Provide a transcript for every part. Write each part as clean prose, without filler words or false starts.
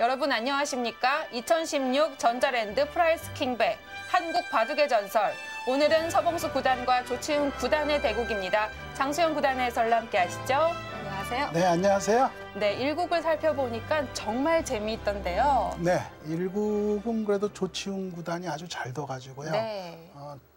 여러분 안녕하십니까? 2016 전자랜드 프라이스 킹배 한국 바둑의 전설. 오늘은 서봉수 구단과 조치훈 구단의 대국입니다. 장수영 구단의 해설로 함께 하시죠. 안녕하세요. 네, 안녕하세요. 네, 1국을 살펴보니까 정말 재미있던데요. 네, 1국은 그래도 조치훈 구단이 아주 잘 둬가지고요. 네.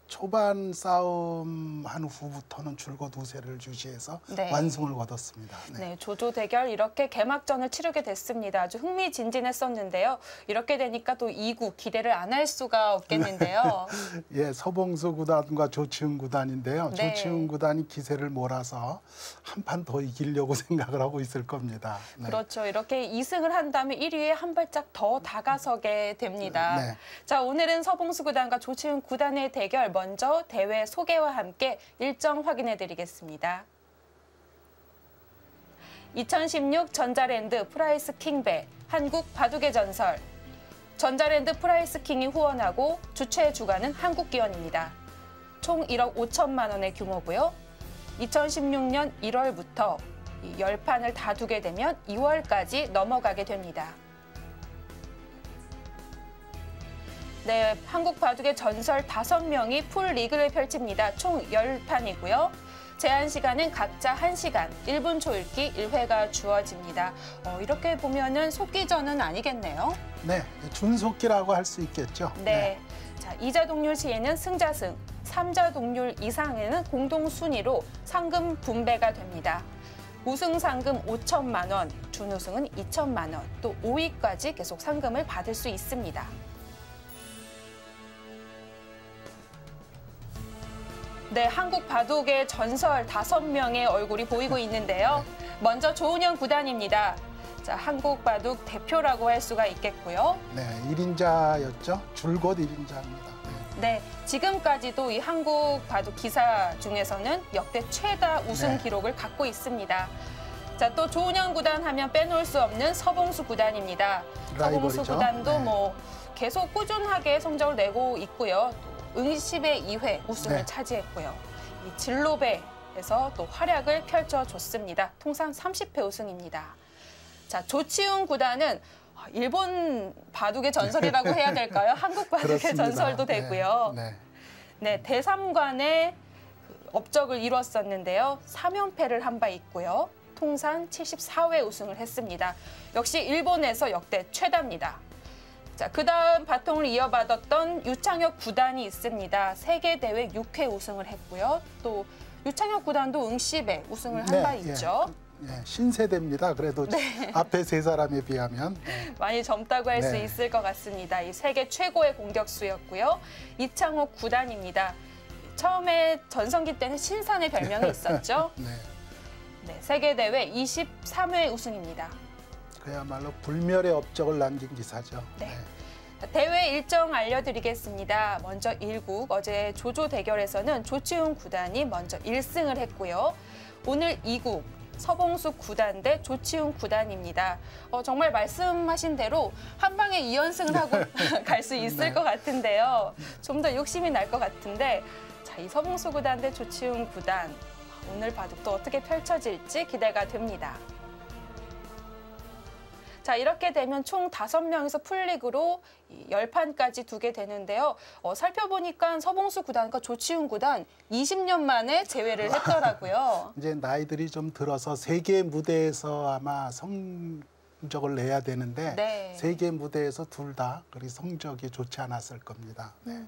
초반 싸움 한 후부터는 줄곧 우세를 유지해서 네. 완승을 거뒀습니다. 네, 조조 대결 이렇게 개막전을 치르게 됐습니다. 아주 흥미진진했었는데요. 이렇게 되니까 또 2국 기대를 안 할 수가 없겠는데요. 예, 서봉수 구단과 조치훈 구단인데요. 네. 조치훈 구단이 기세를 몰아서 한 판 더 이기려고 생각을 하고 있을 겁니다. 네. 그렇죠. 이렇게 2승을 한다면 1위에 한 발짝 더 다가서게 됩니다. 네. 자, 오늘은 서봉수 구단과 조치훈 구단의 대결, 먼저 대회 소개와 함께 일정 확인해 드리겠습니다. 2016 전자랜드 프라이스 킹배 한국 바둑의 전설. 전자랜드 프라이스 킹이 후원하고 주최 주관은 한국기원입니다. 총 1억 5천만 원의 규모고요. 2016년 1월부터 10판을 다 두게 되면 2월까지 넘어가게 됩니다. 네, 한국 바둑의 전설 5명이 풀 리그를 펼칩니다. 총 10판이고요. 제한 시간은 각자 1시간, 1분 초읽기 1회가 주어집니다. 이렇게 보면은 속기전은 아니겠네요. 네, 준속기라고 할 수 있겠죠. 네. 자, 2자 동률 시에는 승자승, 3자 동률 이상에는 공동 순위로 상금 분배가 됩니다. 우승 상금 5천만 원, 준우승은 2천만 원, 또 5위까지 계속 상금을 받을 수 있습니다. 네, 한국 바둑의 전설 5명의 얼굴이 보이고 있는데요. 먼저 조은영 구단입니다. 자, 한국 바둑 대표라고 할 수가 있겠고요. 네, 1인자였죠. 줄곧 1인자입니다. 네, 지금까지도 이 한국 바둑 기사 중에서는 역대 최다 우승 네. 기록을 갖고 있습니다. 자, 또 조은영 구단 하면 빼놓을 수 없는 서봉수 구단입니다. 라이벌이죠. 서봉수 구단도 네. 뭐 계속 꾸준하게 성적을 내고 있고요. 응시배 2회 우승을 네. 차지했고요. 이 진로배에서 또 활약을 펼쳐줬습니다. 통상 30회 우승입니다. 자, 조치훈 구단은 일본 바둑의 전설이라고 해야 될까요? 한국 바둑의 그렇습니다. 전설도 되고요. 네. 네, 대삼관의 업적을 이뤘었는데요. 3연패를 한 바 있고요. 통산 74회 우승을 했습니다. 역시 일본에서 역대 최다입니다. 자, 그다음 바통을 이어받았던 유창혁 구단이 있습니다. 세계대회 6회 우승을 했고요. 또 유창혁 구단도 응시배 우승을 한 바 있죠. 예, 신세대입니다. 그래도 네. 앞에 세 사람에 비하면. 많이 젊다고 할 수 네. 있을 것 같습니다. 이 세계 최고의 공격수였고요. 이창옥 구단입니다. 처음에 전성기 때는 신산의 별명이 있었죠. 네. 네, 세계대회 23회 우승입니다. 그야말로 불멸의 업적을 남긴 기사죠. 네. 대회 일정 알려드리겠습니다. 먼저 1국, 어제 조조 대결에서는 조치훈 구단이 먼저 1승을 했고요. 오늘 2국, 서봉수 구단 대 조치훈 구단입니다. 정말 말씀하신 대로 한 방에 2연승을 하고 갈 수 있을 네. 것 같은데요. 좀 더 욕심이 날 것 같은데, 자, 이 서봉수 구단 대 조치훈 구단, 오늘 바둑도 어떻게 펼쳐질지 기대가 됩니다. 자, 이렇게 되면 총 5명에서 풀리그로 10판까지 두게 되는데요. 살펴보니까 서봉수 구단과 조치훈 구단 20년 만에 재회를 했더라고요. 이제 나이들이 좀 들어서 세계 무대에서 아마 성적을 내야 되는데 네. 세계 무대에서 둘 다 그리 성적이 좋지 않았을 겁니다. 네.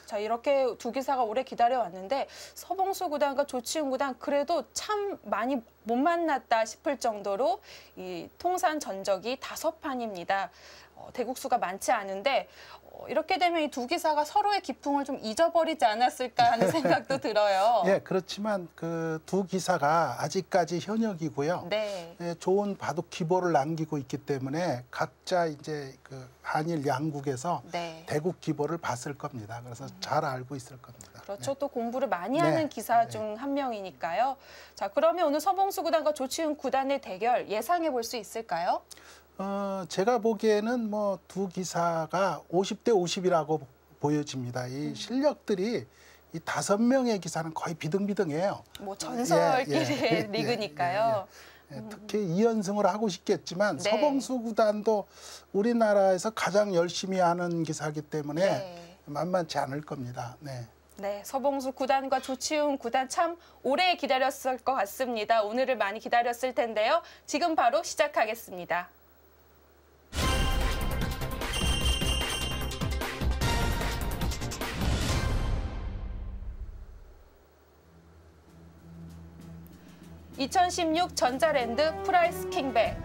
자, 이렇게 두 기사가 오래 기다려왔는데 서봉수 구단과 조치훈 구단 그래도 참 많이 못 만났다 싶을 정도로 이 통산 전적이 5판입니다. 대국수가 많지 않은데 이렇게 되면 이 두 기사가 서로의 기풍을 좀 잊어버리지 않았을까 하는 생각도 들어요. 예, 그렇지만 그 두 기사가 아직까지 현역이고요. 네. 예, 좋은 바둑 기보를 남기고 있기 때문에 각자 이제 그 한일 양국에서 네. 대국 기보를 봤을 겁니다. 그래서 잘 알고 있을 겁니다. 그렇죠. 또 공부를 많이 네. 하는 기사 네. 중 한 명이니까요. 자, 그러면 오늘 서봉수 구단과 조치훈 구단의 대결 예상해 볼 수 있을까요? 제가 보기에는 뭐 두 기사가 50대 50이라고 보여집니다. 이 실력들이 이 5명의 기사는 거의 비등비등해요. 뭐 전설끼리의 리그니까요. 특히 2연승을 하고 싶겠지만 네. 서봉수 구단도 우리나라에서 가장 열심히 하는 기사이기 때문에 네. 만만치 않을 겁니다. 네. 네, 서봉수 구단과 조치훈 구단 참 오래 기다렸을 것 같습니다. 오늘을 많이 기다렸을 텐데요. 지금 바로 시작하겠습니다. (2016) 전자랜드 프라이스 킹배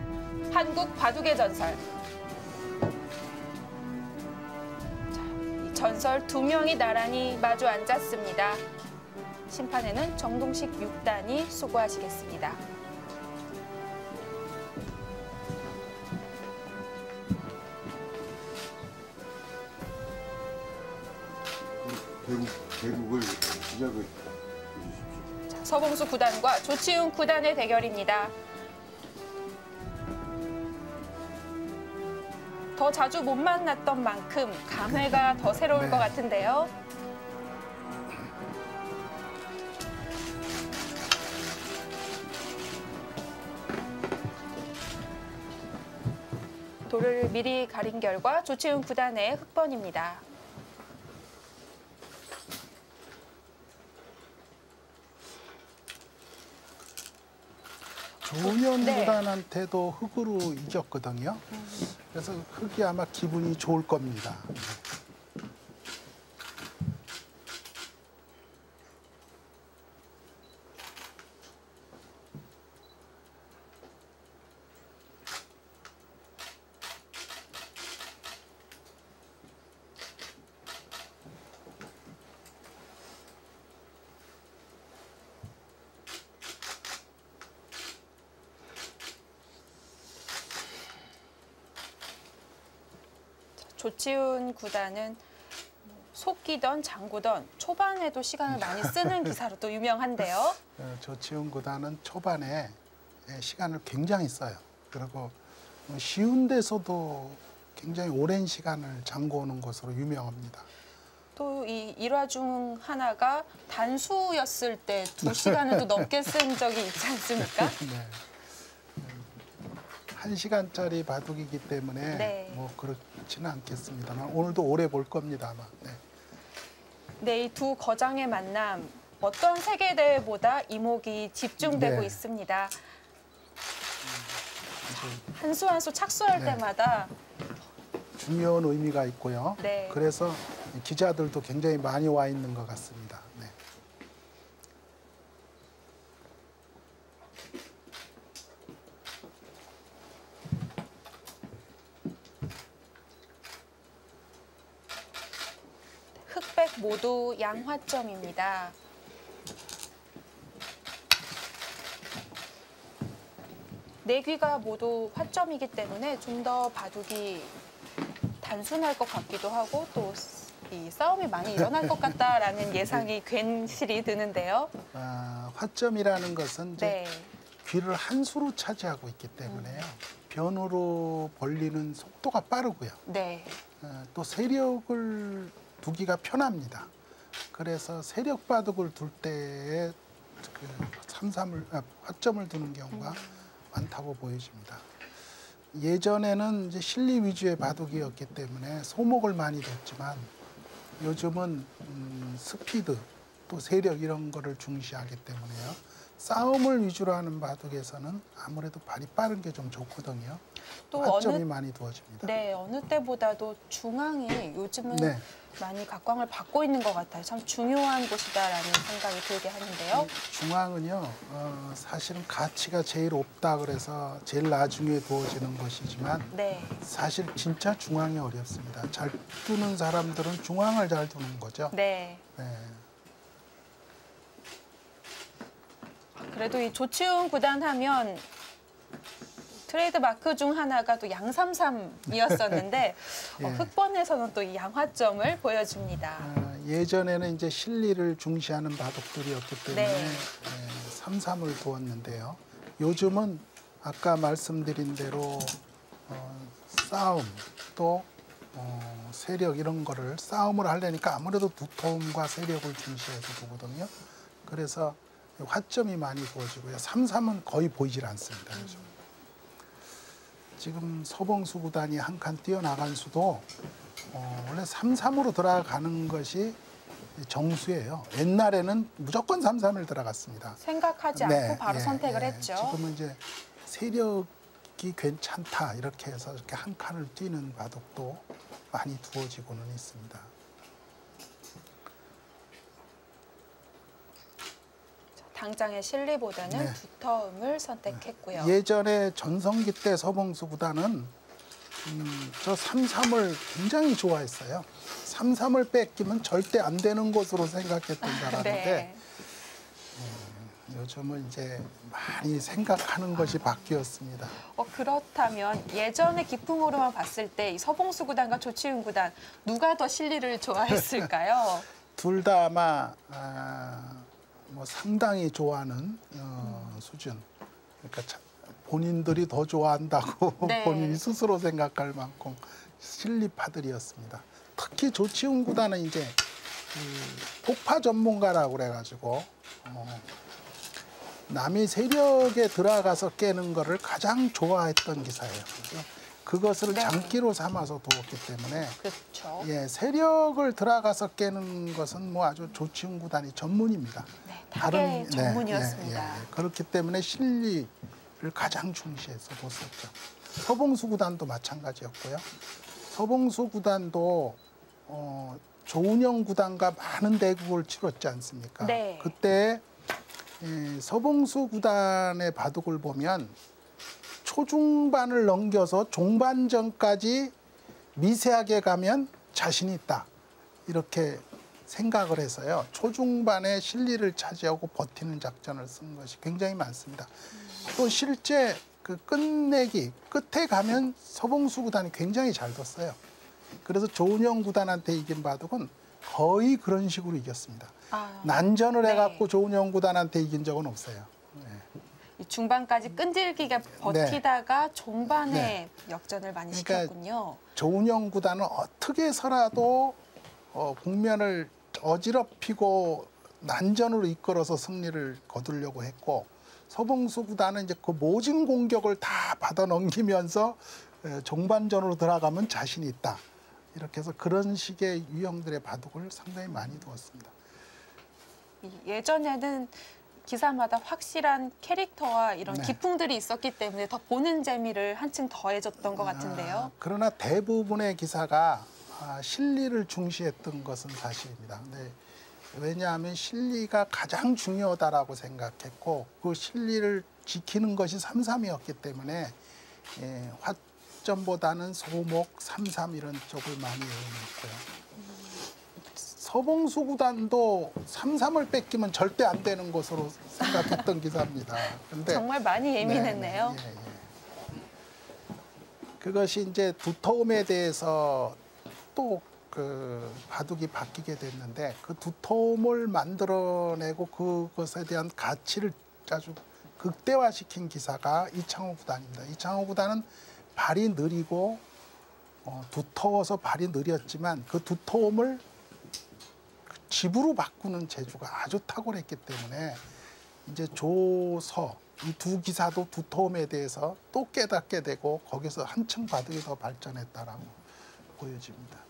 한국 바둑의 전설. 전설 두 명이 나란히 마주 앉았습니다. 심판에는 정동식 6단이 수고하시겠습니다. 대국을 시작을 해주십시오. 자, 서봉수 구단과 조치훈 구단의 대결입니다. 더 자주 못 만났던 만큼 감회가 더 새로울 네. 것 같은데요. 돌을 미리 가린 결과 조치훈 구단의 흑번입니다. 조은현 네. 구단한테도 흑으로 이겼거든요. 그래서 흑이 아마 기분이 좋을 겁니다. 조치훈 구단은 속기던 장구던 초반에도 시간을 많이 쓰는 기사로 또 유명한데요. 조치훈 구단은 초반에 시간을 굉장히 써요. 그리고 쉬운 데서도 굉장히 오랜 시간을 잠궈오는 것으로 유명합니다. 또 이 일화 중 하나가 단수였을 때 2시간을 또 넘게 쓴 적이 있지 않습니까? 네. 1시간짜리 바둑이기 때문에 네. 뭐 그렇지는 않겠습니다만 오늘도 오래 볼 겁니다 아마. 네. 네, 이 두 거장의 만남 어떤 세계대회보다 이목이 집중되고 네. 있습니다. 한 수 한 수 착수할 네. 때마다 중요한 의미가 있고요. 네. 그래서 기자들도 굉장히 많이 와 있는 것 같습니다. 네. 흑백 모두 양화점입니다. 네 귀가 모두 화점이기 때문에 좀 더 바둑이 단순할 것 같기도 하고 또 이 싸움이 많이 일어날 것 같다라는 예상이 괜시리 드는데요. 화점이라는 것은 이제 네. 귀를 한 수로 차지하고 있기 때문에요. 변으로 벌리는 속도가 빠르고요. 네. 또 세력을 두기가 편합니다. 그래서 세력 바둑을 둘 때에 화점을 두는 경우가 많다고 보여집니다. 예전에는 이제 실리 위주의 바둑이었기 때문에 소목을 많이 뒀지만 요즘은 스피드 또 세력 이런 거를 중시하기 때문에요. 싸움을 위주로 하는 바둑에서는 아무래도 발이 빠른 게 좀 좋거든요. 또 화점이 많이 두어집니다. 네, 어느 때보다도 중앙이 요즘은 네. 많이 각광을 받고 있는 것 같아요. 참 중요한 곳이다라는 생각이 들게 하는데요. 중앙은요, 사실은 가치가 제일 없다 그래서 제일 나중에 두어지는 것이지만 네. 사실 진짜 중앙이 어렵습니다. 잘 두는 사람들은 중앙을 잘 두는 거죠. 네. 네. 그래도 이 조치훈 구단 하면 트레이드 마크 중 하나가 또 양삼삼이었었는데 예. 흑번에서는 또 이 양화점을 보여줍니다. 예전에는 이제 실리를 중시하는 바둑들이었기 때문에 네. 3-3을 두었는데요. 요즘은 아까 말씀드린 대로 싸움 또 세력 이런 거를 싸움을 하려니까 아무래도 두터움과 세력을 중시해서 두거든요. 그래서 화점이 많이 부어지고요. 3-3은 거의 보이질 않습니다. 요즘. 지금 서봉수 구단이 한 칸 뛰어나간 수도 원래 3-3으로 들어가는 것이 정수예요. 옛날에는 무조건 3-3을 들어갔습니다. 생각하지 않고 바로 선택을 했죠. 지금은 이제 세력이 괜찮다 이렇게 해서 이렇게 한 칸을 뛰는 바둑도 많이 두어지고는 있습니다. 당장의 실리보다는 두터움을 선택했고요. 예전에 전성기 때 서봉수 구단은 저 3-3을 굉장히 좋아했어요. 3-3을 뺏기면 절대 안 되는 것으로 생각했던 사람인데 요즘은 이제 많이 생각하는 것이 바뀌었습니다. 그렇다면 예전의 기풍으로만 봤을 때 이 서봉수 구단과 조치훈 구단 누가 더 실리를 좋아했을까요? 둘 다 아마 뭐 상당히 좋아하는 수준. 그러니까 본인들이 더 좋아한다고 네. 본인이 스스로 생각할 만큼 실리파들이었습니다. 특히 조치훈 구단은 이제 폭파 전문가라고 그래가지고 남이 세력에 들어가서 깨는 거를 가장 좋아했던 기사예요. 그래서 그것을 장기로 삼아서 두었기 때문에 그렇죠. 예, 세력을 들어가서 깨는 것은 뭐 아주 조치훈 구단이 전문입니다. 네, 다른 전문이었습니다. 그렇기 때문에 실리를 가장 중시해서 뒀었죠. 서봉수 구단도 마찬가지였고요. 서봉수 구단도 조은영 구단과 많은 대국을 치렀지 않습니까? 네. 그때 서봉수 구단의 바둑을 보면 초중반을 넘겨서 종반전까지 미세하게 가면 자신 있다. 이렇게 생각을 해서요. 초중반에 실리를 차지하고 버티는 작전을 쓴 것이 굉장히 많습니다. 또 실제 그 끝내기, 끝에 가면 서봉수 구단이 굉장히 잘 뒀어요. 그래서 조은영 구단한테 이긴 바둑은 거의 그런 식으로 이겼습니다. 난전을 해갖고 조은영 구단한테 이긴 적은 없어요. 중반까지 끈질기게 버티다가 종반에 역전을 많이 시켰군요. 조은영 구단은 어떻게 해서라도 국면을 어지럽히고 난전으로 이끌어서 승리를 거두려고 했고 서봉수 구단은 이제 그 모진 공격을 다 받아 넘기면서 종반전으로 들어가면 자신이 있다. 이렇게 해서 그런 식의 유형들의 바둑을 상당히 많이 두었습니다. 예전에는 기사마다 확실한 캐릭터와 이런 기풍들이 있었기 때문에 더 보는 재미를 한층 더해줬던 것 같은데요. 그러나 대부분의 기사가 실리를 중시했던 것은 사실입니다. 근데 왜냐하면 실리가 가장 중요하다라고 생각했고 그 실리를 지키는 것이 3-3이었기 때문에 화점보다는 소목, 3-3 이런 쪽을 많이 이용했고요. 서봉수 구단도 3-3을 뺏기면 절대 안 되는 것으로 생각했던 기사입니다. 근데 정말 많이 예민했네요. 그것이 이제 두터움에 대해서 또 그 바둑이 바뀌게 됐는데 그 두터움을 만들어내고 그것에 대한 가치를 아주 극대화시킨 기사가 이창호 구단입니다. 이창호 구단은 발이 느리고 두터워서 발이 느렸지만 그 두터움을 집으로 바꾸는 재주가 아주 탁월했기 때문에 이제 조서 이 두 기사도 두터움에 대해서 또 깨닫게 되고 거기서 한층 바둑이 더 발전했다라고 보여집니다.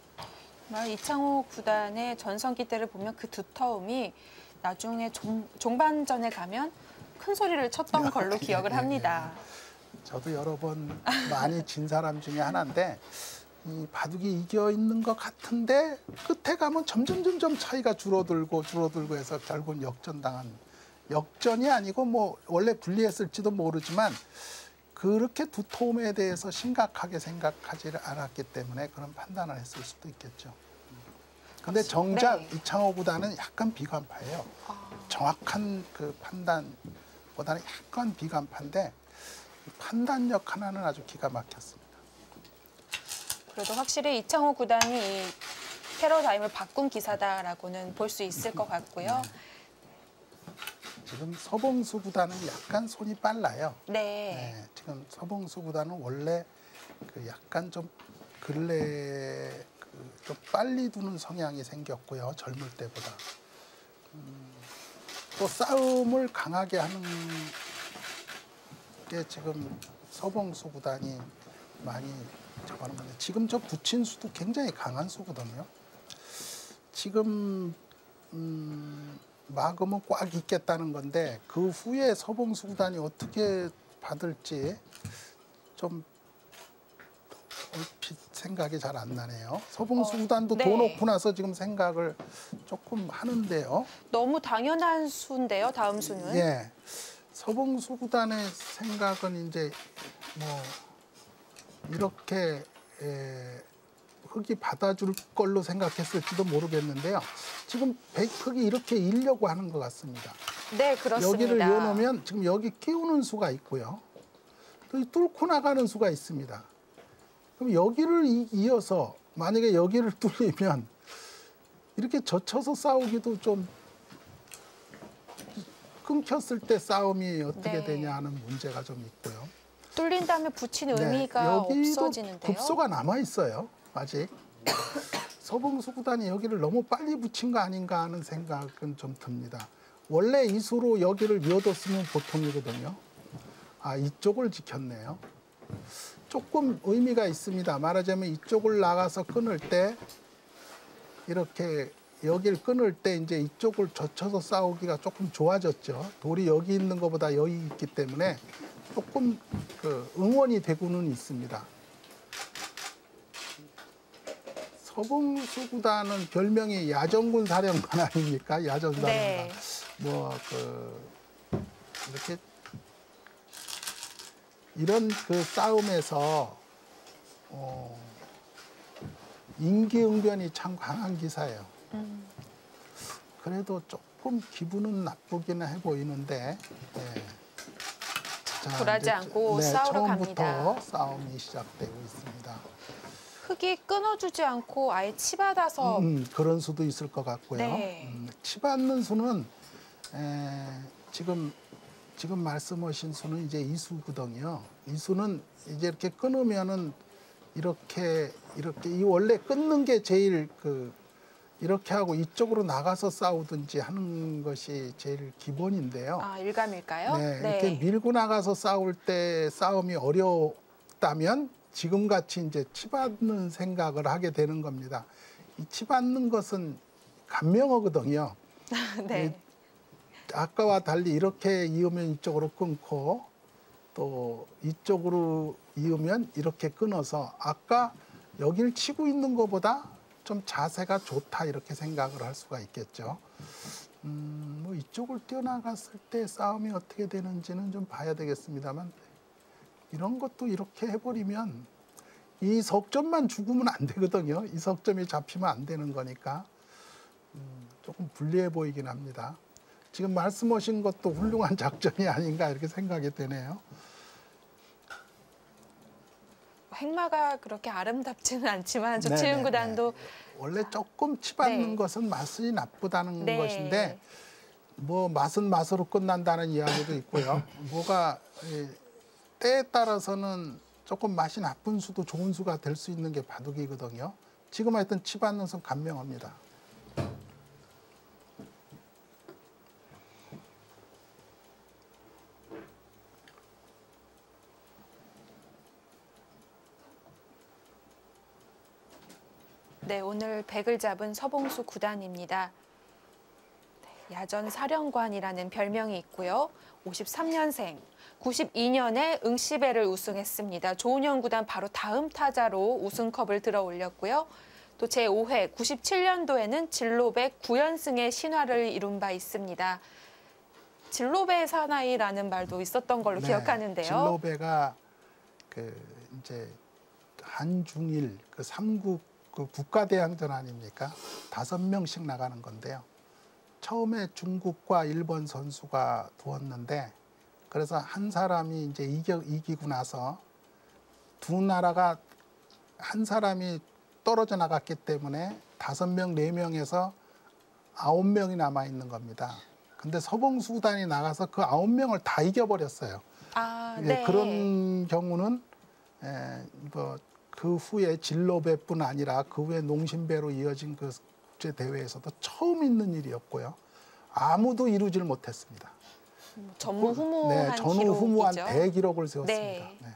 이창호 구단의 전성기 때를 보면 그 두터움이 나중에 종반전에 가면 큰 소리를 쳤던 걸로 기억을 합니다. 저도 여러 번 많이 진 사람 중에 하나인데 이 바둑이 이겨 있는 것 같은데 끝에 가면 점점 차이가 줄어들고 해서 결국은 역전이 아니고 뭐 원래 불리했을지도 모르지만 그렇게 두터움에 대해서 심각하게 생각하지 않았기 때문에 그런 판단을 했을 수도 있겠죠. 근데 정작 이창호 구단은 약간 비관파예요. 정확한 그 판단보다는 약간 비관파인데 판단력 하나는 아주 기가 막혔습니다. 그래도 확실히 이창호 구단이 이 패러다임을 바꾼 기사다라고는 볼 수 있을 것 같고요. 지금 서봉수 구단은 약간 손이 빨라요. 지금 서봉수 구단은 원래 그 약간 좀 근래 좀 빨리 두는 성향이 생겼고요. 젊을 때보다. 또 싸움을 강하게 하는 게 지금 서봉수 구단이 많이 저거는 건데 지금 저 부친수도 굉장히 강한 수거든요. 지금 막으면 꽉 있겠다는 건데 그 후에 서봉수 구단이 어떻게 받을지 좀 얼핏 생각이 잘 안 나네요. 서봉수 구단도 네. 돈 놓고 나서 지금 생각을 조금 하는데요. 너무 당연한 수인데요. 다음 수는. 예, 서봉수 구단의 생각은 이제 뭐 이렇게 흙이 받아줄 걸로 생각했을지도 모르겠는데요. 지금 흙이 이렇게 일려고 하는 것 같습니다. 네, 그렇습니다. 여기를 이어놓으면 지금 여기 끼우는 수가 있고요. 또 뚫고 나가는 수가 있습니다. 그럼 여기를 이어서 만약에 여기를 뚫리면 이렇게 젖혀서 싸우기도 좀 끊겼을 때 싸움이 어떻게 네. 되냐 하는 문제가 좀 있고요. 뚫린 다음에 붙인 의미가 여기도 없어지는데요. 급소가 남아 있어요. 아직. 서봉수 구단이 여기를 너무 빨리 붙인 거 아닌가 하는 생각은 좀 듭니다. 원래 이 수로 여기를 이어뒀으면 보통이거든요. 아, 이쪽을 지켰네요. 조금 의미가 있습니다. 말하자면 이쪽을 나가서 끊을 때 이렇게 여기를 끊을 때 이제 이쪽을 젖혀서 싸우기가 조금 좋아졌죠. 돌이 여기 있는 것보다 여기 있기 때문에 조금 그 응원이 되고는 있습니다. 서봉수 구단은 별명이 야전군 사령관 아닙니까? 야전 사령관. 네. 이렇게 이런 그 싸움에서 임기응변이 참 강한 기사예요. 그래도 조금 기분은 나쁘기는 해 보이는데 자, 굴하지 않고 싸우러 처음부터 갑니다. 싸움이 시작되고 있습니다. 흙이 끊어주지 않고 아예 치받아서 그런 수도 있을 것 같고요. 네. 치받는 수는 지금 말씀하신 수는 이제 이수거든요. 이수는 이제 이렇게 끊으면은 이렇게 이 원래 끊는 게 제일 이렇게 하고 이쪽으로 나가서 싸우든지 하는 것이 제일 기본인데요. 아, 일감일까요? 네, 이렇게 밀고 나가서 싸울 때 싸움이 어렵다면 지금같이 이제 치받는 생각을 하게 되는 겁니다. 이 치받는 것은 감명어거든요. 네. 아까와 달리 이렇게 이으면 이쪽으로 끊고 또 이쪽으로 이으면 이렇게 끊어서 아까 여기를 치고 있는 것보다 좀 자세가 좋다 이렇게 생각을 할 수가 있겠죠. 뭐 이쪽을 뛰어나갔을 때 싸움이 어떻게 되는지는 좀 봐야 되겠습니다만 이런 것도 이렇게 해버리면 이 석점만 죽으면 안 되거든요. 이 석점이 잡히면 안 되는 거니까 조금 불리해 보이긴 합니다. 지금 말씀하신 것도 훌륭한 작전이 아닌가 이렇게 생각이 되네요. 행마가 그렇게 아름답지는 않지만 네네네. 조치훈 구단도 원래 조금 치받는 네. 것은 맛이 나쁘다는 네. 것인데 뭐 맛은 맛으로 끝난다는 이야기도 있고요. 뭐가 때에 따라서는 조금 맛이 나쁜 수도 좋은 수가 될 수 있는 게 바둑이거든요. 지금 하여튼 치받는 수는 감명합니다. 네, 오늘 백을 잡은 서봉수 구단입니다. 네, 야전 사령관이라는 별명이 있고요. 53년생, 92년에 응시배를 우승했습니다. 조은현 구단 바로 다음 타자로 우승컵을 들어 올렸고요. 또 제5회 97년도에는 진로배 9연승의 신화를 이룬 바 있습니다. 진로배 사나이라는 말도 있었던 걸로 기억하는데요. 진로배가 이제 한중일 삼국 국가대항전 아닙니까? 5명씩 나가는 건데요. 처음에 중국과 일본 선수가 두었는데 그래서 한 사람이 이제 이기고 나서 두 나라가 한 사람이 떨어져 나갔기 때문에 5명, 4명에서 9명이 남아 있는 겁니다. 근데 서봉수 구단이 나가서 그 9명을 다 이겨버렸어요. 아, 예, 네. 그런 경우는 그 후에 진로배뿐 아니라 그 후에 농심배로 이어진 그 국제 대회에서도 처음 있는 일이었고요. 아무도 이루지를 못했습니다. 전무후무한 네, 전후후무한 기록이죠. 대기록을 세웠습니다. 네. 네.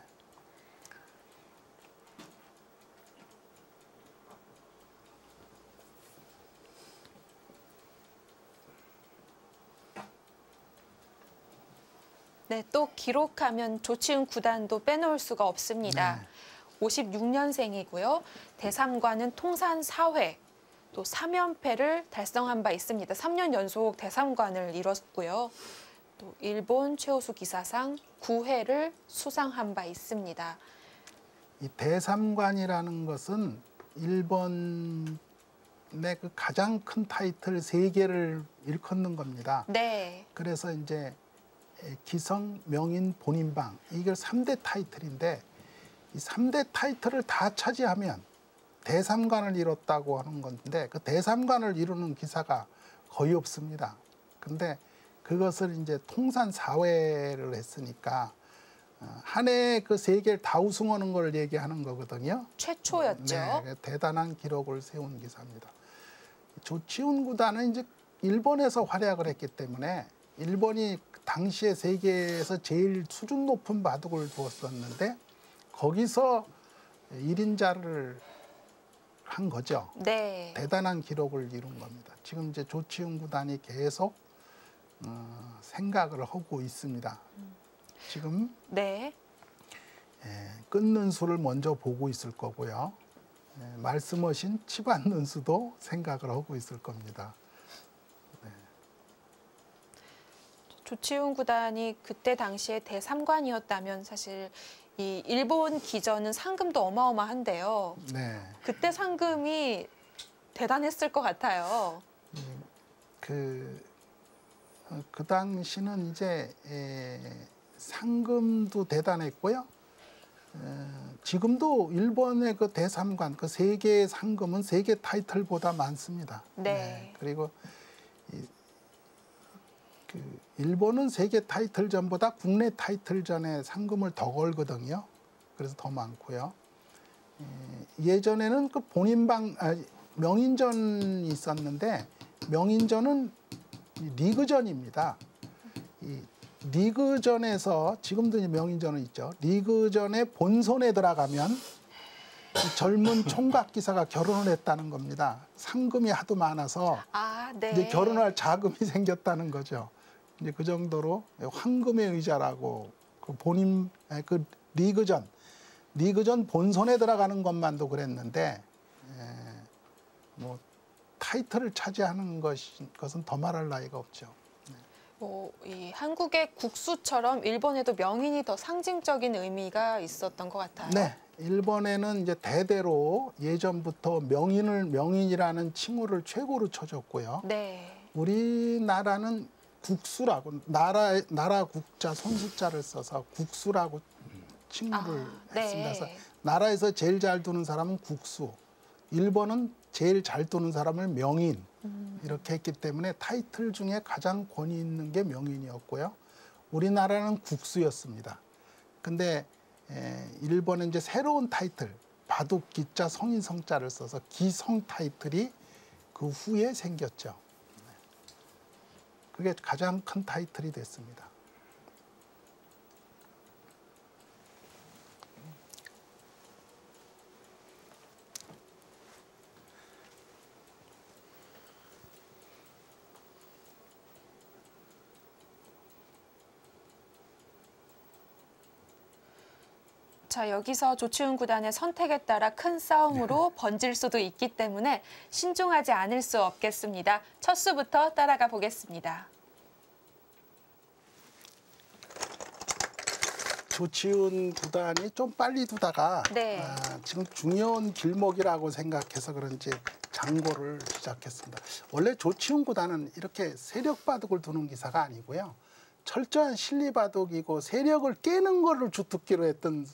네, 또 기록하면 조치훈 구단도 빼놓을 수가 없습니다. 네. 56년생이고요. 대삼관은 통산 4회, 또 3연패를 달성한 바 있습니다. 3년 연속 대삼관을 이뤘고요. 또 일본 최우수 기사상 9회를 수상한 바 있습니다. 이 대삼관이라는 것은 일본의 그 가장 큰 타이틀 3개를 일컫는 겁니다. 네. 그래서 이제 기성, 명인, 본인방 이게 3대 타이틀인데 이 3대 타이틀을 다 차지하면 대삼관을 이뤘다고 하는 건데 그 대삼관을 이루는 기사가 거의 없습니다. 근데 그것을 이제 통산 4회를 했으니까 한 해에 그 3개를 다 우승하는 걸 얘기하는 거거든요. 최초였죠. 네, 대단한 기록을 세운 기사입니다. 조치훈 구단은 이제 일본에서 활약을 했기 때문에 일본이 당시에 세계에서 제일 수준 높은 바둑을 두었었는데 거기서 1인자를 한 거죠. 네. 대단한 기록을 이룬 겁니다. 지금 이제 조치훈 구단이 계속 생각을 하고 있습니다. 지금 네. 끊는 수를 먼저 보고 있을 거고요. 말씀하신 치 받는 수도 생각을 하고 있을 겁니다. 조치훈 구단이 그때 당시에 대삼관이었다면 사실 이 일본 기전은 상금도 어마어마한데요. 네. 그때 상금이 대단했을 것 같아요. 그 당시는 이제 상금도 대단했고요. 지금도 일본의 그 대삼관 그 3개의 상금은 3개 타이틀보다 많습니다. 네. 그리고 일본은 세계 타이틀전보다 국내 타이틀전에 상금을 더 걸거든요. 그래서 더 많고요. 예전에는 그 명인전이 있었는데 명인전은 리그전입니다. 이 리그전에서 지금도 이제 명인전은 있죠. 리그전에 본선에 들어가면 젊은 총각 기사가 결혼을 했다는 겁니다. 상금이 하도 많아서 네. 이제 결혼할 자금이 생겼다는 거죠. 이제 그 정도로 황금의 의자라고 그 리그전 본선에 들어가는 것만도 그랬는데 뭐 타이틀을 차지하는 것은 더 말할 나위가 없죠. 이 한국의 국수처럼 일본에도 명인이 더 상징적인 의미가 있었던 것 같아요. 네, 일본에는 이제 대대로 예전부터 명인이라는 칭호를 최고로 쳐줬고요. 네. 우리나라는 국수라고 나라 국자 손수자를 써서 국수라고 칭호를 했습니다. 그래서 나라에서 제일 잘 두는 사람은 국수, 일본은 제일 잘 두는 사람을 명인 이렇게 했기 때문에 타이틀 중에 가장 권위 있는 게 명인이었고요. 우리나라는 국수였습니다. 근데 일본은 이제 새로운 타이틀 바둑 기자 성인 성자를 써서 기성 타이틀이 그 후에 생겼죠. 그게 가장 큰 타이틀이 됐습니다. 자, 여기서 조치훈 구단의 선택에 따라 큰 싸움으로 번질 수도 있기 때문에 신중하지 않을 수 없겠습니다. 첫 수부터 따라가 보겠습니다. 조치훈 구단이 좀 빨리 두다가 네. 지금 중요한 길목이라고 생각해서 그런지 장고를 시작했습니다. 원래 조치훈 구단은 이렇게 세력 바둑을 두는 기사가 아니고요. 철저한 실리 바둑이고 세력을 깨는 거를 주특기로 했던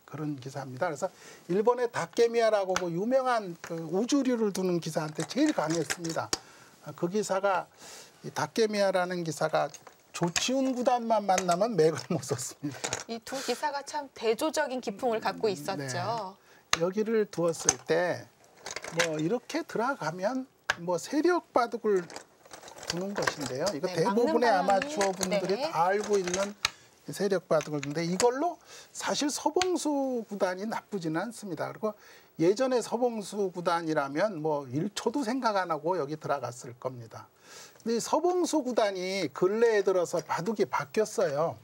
그런 기사입니다. 그래서 일본의 다케미야라고 그 유명한 그 우주류를 두는 기사한테 제일 강했습니다. 그 기사가 다케미야라는 기사가 조치훈 구단만 만나면 맥을 못 썼습니다. 이 두 기사가 참 대조적인 기풍을 갖고 있었죠. 네. 여기를 두었을 때 뭐 이렇게 들어가면 뭐 세력 바둑을 두는 것인데요. 이거 네, 대부분의 막는 방향이- 아마추어 분들이 네. 다 알고 있는 세력 바둑인데 이걸로 사실 서봉수 구단이 나쁘지는 않습니다. 그리고 예전에 서봉수 구단이라면 뭐 1초도 생각 안 하고 여기 들어갔을 겁니다. 근데 이 서봉수 구단이 근래에 들어서 바둑이 바뀌었어요.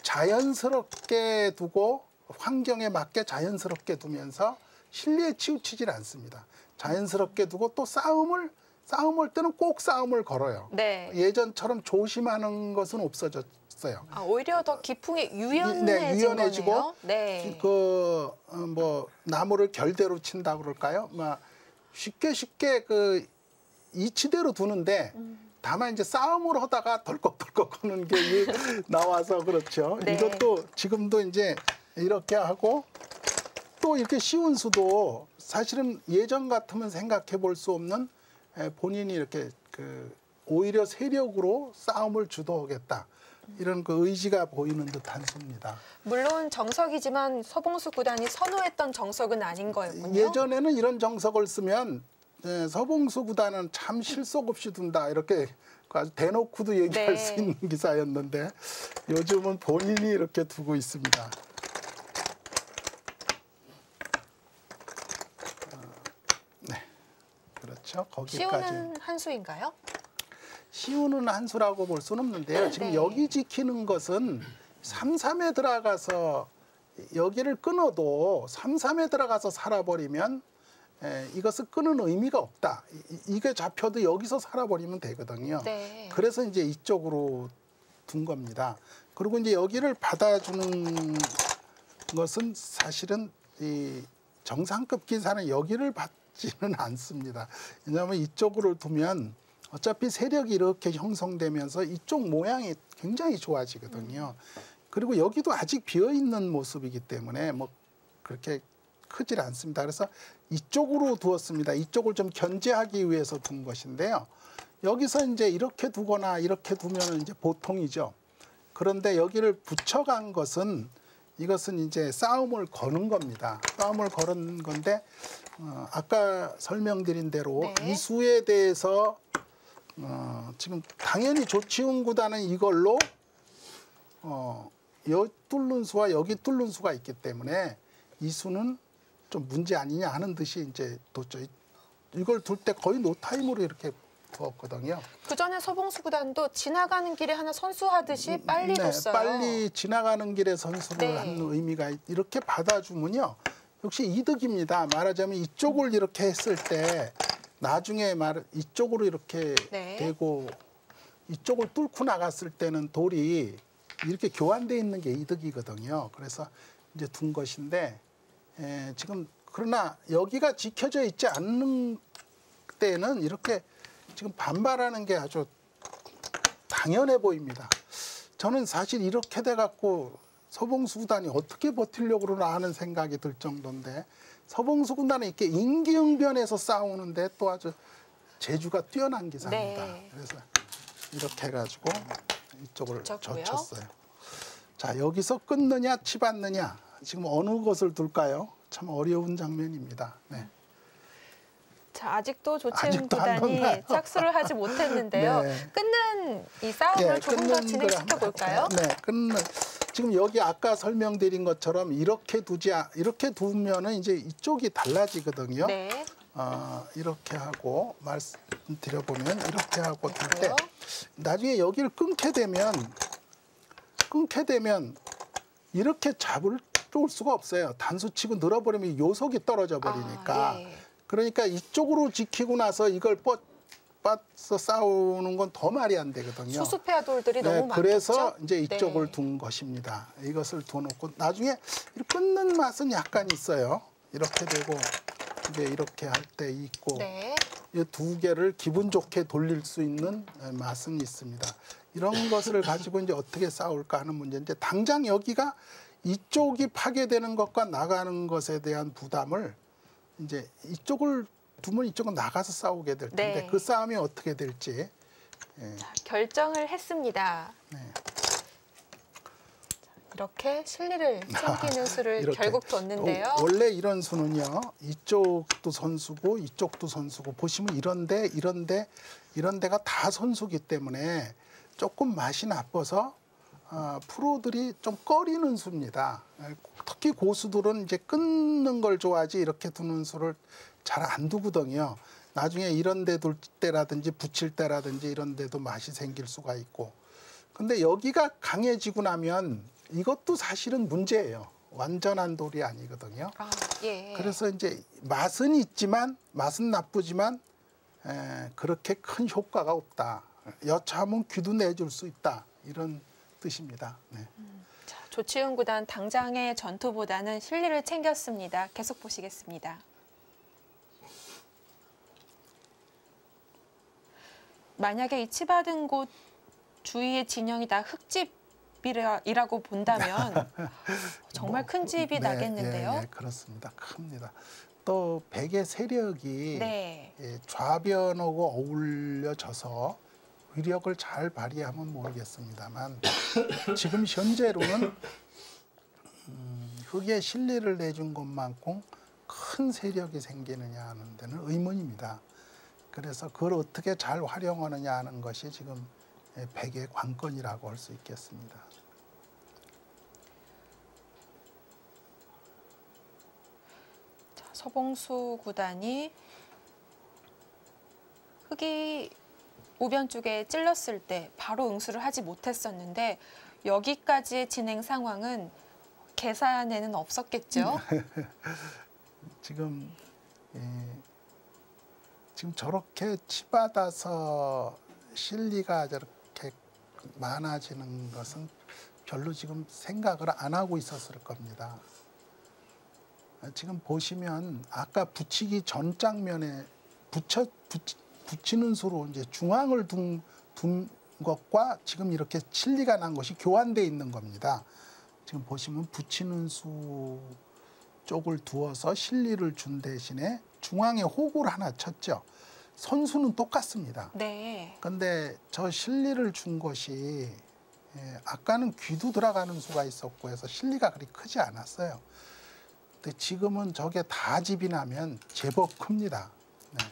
자연스럽게 두고 환경에 맞게 자연스럽게 두면서 실리에 치우치질 않습니다. 자연스럽게 두고 또 싸움을 때는 꼭 싸움을 걸어요. 네. 예전처럼 조심하는 것은 없어졌어요. 아, 오히려 더 기풍이 유연해진 네, 유연해지고 거네요. 네. 뭐 나무를 결대로 친다 그럴까요? 막 쉽게 그 이치대로 두는데 다만 이제 싸움을 하다가 덜컥덜컥 하는 게 나와서 그렇죠. 네. 이것도 지금도 이제 이렇게 하고 또 이렇게 쉬운 수도 사실은 예전 같으면 생각해 볼 수 없는 본인이 이렇게 그 오히려 세력으로 싸움을 주도하겠다. 이런 그 의지가 보이는 듯한 수입니다. 물론 정석이지만 서봉수 구단이 선호했던 정석은 아닌 거였군요. 예전에는 이런 정석을 쓰면 서봉수 구단은 참 실속 없이 둔다. 이렇게 아주 대놓고도 얘기할 네. 수 있는 기사였는데 요즘은 본인이 이렇게 두고 있습니다. 네, 그렇죠. 거기까지. 씌우는 한 수인가요? 쉬우는 한 수라고 볼 수는 없는데요. 지금 네. 여기 지키는 것은 3-3에 들어가서 여기를 끊어도 3-3에 들어가서 살아버리면 이것을 끊는 의미가 없다. 이게 잡혀도 여기서 살아버리면 되거든요. 네. 그래서 이제 이쪽으로 둔 겁니다. 그리고 이제 여기를 받아주는 것은 사실은 이 정상급 기사는 여기를 받지는 않습니다. 왜냐하면 이쪽으로 두면 어차피 세력이 이렇게 형성되면서 이쪽 모양이 굉장히 좋아지거든요. 그리고 여기도 아직 비어있는 모습이기 때문에 뭐 그렇게 크질 않습니다. 그래서 이쪽으로 두었습니다. 이쪽을 좀 견제하기 위해서 둔 것인데요. 여기서 이제 이렇게 두거나 이렇게 두면 이제 보통이죠. 그런데 여기를 붙여간 것은 이것은 이제 싸움을 거는 겁니다. 싸움을 거는 건데 아까 설명드린 대로 네. 이 수에 대해서 지금 당연히 조치훈 구단은 이걸로 여기 뚫는 수와 여기 뚫는 수가 있기 때문에 이 수는 좀 문제 아니냐 하는 듯이 이제 뒀죠. 이걸 둘 때 거의 노타임으로 이렇게 두었거든요. 그 전에 서봉수 구단도 지나가는 길에 하나 선수하듯이 빨리 뒀어요. 빨리 지나가는 길에 선수를 네. 하는 의미가 이렇게 받아주면요. 역시 이득입니다. 말하자면 이쪽을 이렇게 했을 때 나중에 이쪽으로 이렇게 네. 되고 이쪽을 뚫고 나갔을 때는 돌이 이렇게 교환되어 있는 게 이득이거든요. 그래서 이제 둔 것인데 지금 그러나 여기가 지켜져 있지 않는 때는 이렇게 지금 반발하는 게 아주 당연해 보입니다. 저는 사실 이렇게 돼갖고 서봉수 구단이 어떻게 버티려고 그러나 하는 생각이 들 정도인데 서봉수 구단은 이렇게 임기응변해서 싸우는데 또 아주 재주가 뛰어난 기사입니다. 네. 그래서 이렇게 해가지고 이쪽을 붙였고요. 젖혔어요. 자, 여기서 끊느냐 치받느냐 지금 어느 것을 둘까요? 참 어려운 장면입니다. 네. 자, 아직도 조치훈 아직도 안 구단이 넣나요? 착수를 하지 못했는데요. 네. 끊는 이 싸움을 조금 더 진행시켜 볼까요? 네, 끊는. 지금 여기 아까 설명드린 것처럼 이렇게 이렇게 두면은 이제 이쪽이 달라지거든요. 네. 이렇게 하고 말씀드려보면 이렇게 하고 둘 때 그렇고요. 나중에 여기를 끊게 되면 이렇게 잡을 수가 없어요. 단수치고 늘어버리면 요속이 떨어져 버리니까. 예. 그러니까 이쪽으로 지키고 나서 이걸 뻗서 싸우는 건 더 말이 안 되거든요. 수습해야 돌들이 너무 많겠죠? 그래서 이제 이쪽을 네. 둔 것입니다. 이것을 둬놓고 나중에 끊는 맛은 약간 있어요. 이렇게 되고 이제 이렇게 할 때 있고 네. 이 두 개를 기분 좋게 돌릴 수 있는 맛은 있습니다. 이런 것을 가지고 이제 어떻게 싸울까 하는 문제인데 당장 여기가 이쪽이 파괴되는 것과 나가는 것에 대한 부담을 이제 이쪽을 두면 이쪽은 나가서 싸우게 될 텐데 네. 그 싸움이 어떻게 될지 자, 결정을 했습니다. 네. 이렇게 실리를 챙기는 수를 이렇게. 결국 뒀는데요. 원래 이런 수는요. 이쪽도 선수고 이쪽도 선수고 보시면 이런 데가 다 선수기 때문에 조금 맛이 나빠서 프로들이 좀 꺼리는 수입니다. 특히 고수들은 이제 끊는 걸 좋아하지 이렇게 두는 수를 잘 안 두거든요. 나중에 이런 데 둘 때라든지 붙일 때라든지 이런 데도 맛이 생길 수가 있고. 근데 여기가 강해지고 나면 이것도 사실은 문제예요. 완전한 돌이 아니거든요. 예. 그래서 이제 맛은 있지만 맛은 나쁘지만 그렇게 큰 효과가 없다. 여차하면 귀도 내줄 수 있다. 이런 뜻입니다. 네. 자, 조치훈 구단 당장의 전투보다는 실리를 챙겼습니다. 계속 보시겠습니다. 만약에 이 치받은 곳 주위의 진영이 다 흙집이라고 본다면 정말 큰 집이 나겠는데요. 예, 그렇습니다. 큽니다. 또 백의 세력이 네. 좌변하고 어울려져서 위력을 잘 발휘하면 모르겠습니다만 지금 현재로는 흙에 실리를 내준 것만큼 큰 세력이 생기느냐 하는 데는 의문입니다. 그래서 그걸 어떻게 잘 활용하느냐 하는 것이 지금 백의 관건이라고 할 수 있겠습니다. 자, 서봉수 구단이 흙이 우변 쪽에 찔렀을 때 바로 응수를 하지 못했었는데 여기까지의 진행 상황은 계산에는 없었겠죠? 지금 저렇게 치받아서 실리가 저렇게 많아지는 것은 별로 지금 생각을 안 하고 있었을 겁니다. 지금 보시면 아까 붙이기 전 장면에 붙이는 수로 이제 중앙을 둔 것과 지금 이렇게 실리가 난 것이 교환되어 있는 겁니다. 지금 보시면 붙이는 수 쪽을 두어서 실리를 준 대신에 중앙에 호구를 하나 쳤죠. 선수는 똑같습니다. 네. 근데 저 실리를 준 것이 아까는 귀도 들어가는 수가 있었고 해서 실리가 그리 크지 않았어요. 근데 지금은 저게 다 집이 나면 제법 큽니다. 네.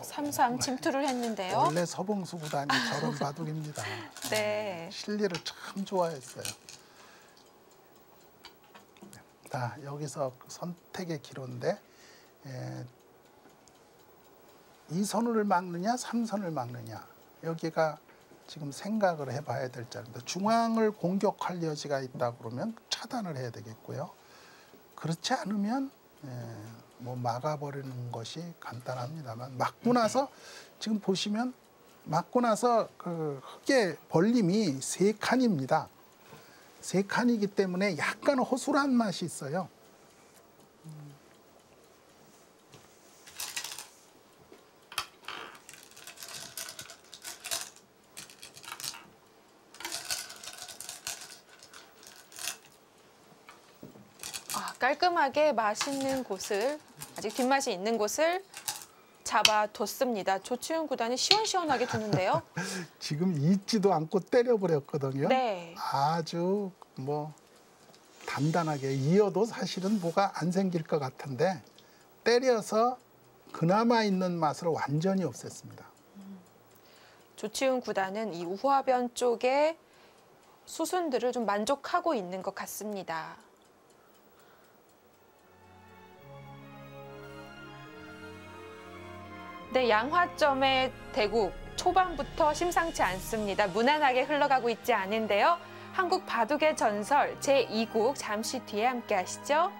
3-3 침투를 했는데요. 원래 서봉수 구단이 저런 바둑입니다. 네. 실리를 참 좋아했어요. 자, 여기서 선택의 기로인데 이 선을 막느냐, 3선을 막느냐. 여기가 지금 생각을 해봐야 될 자리입니다. 중앙을 공격할 여지가 있다 그러면 차단을 해야 되겠고요. 그렇지 않으면 뭐 막아버리는 것이 간단합니다만 막고 나서 지금 보시면 막고 나서 그 흙의 벌림이 3칸입니다. 3칸이기 때문에 약간 허술한 맛이 있어요. 깔끔하게 맛있는 곳을, 아직 뒷맛이 있는 곳을 잡아뒀습니다. 조치훈 구단이 시원시원하게 두는데요. 지금 잊지도 않고 때려버렸거든요. 네. 아주 뭐 단단하게 이어도 사실은 뭐가 안 생길 것 같은데 때려서 그나마 있는 맛을 완전히 없앴습니다. 조치훈 구단은 이 우하변 쪽의 수순들을 좀 만족하고 있는 것 같습니다. 네, 양화점의 대국 초반부터 심상치 않습니다. 무난하게 흘러가고 있지 않은데요. 한국 바둑의 전설 제2국 잠시 뒤에 함께 하시죠.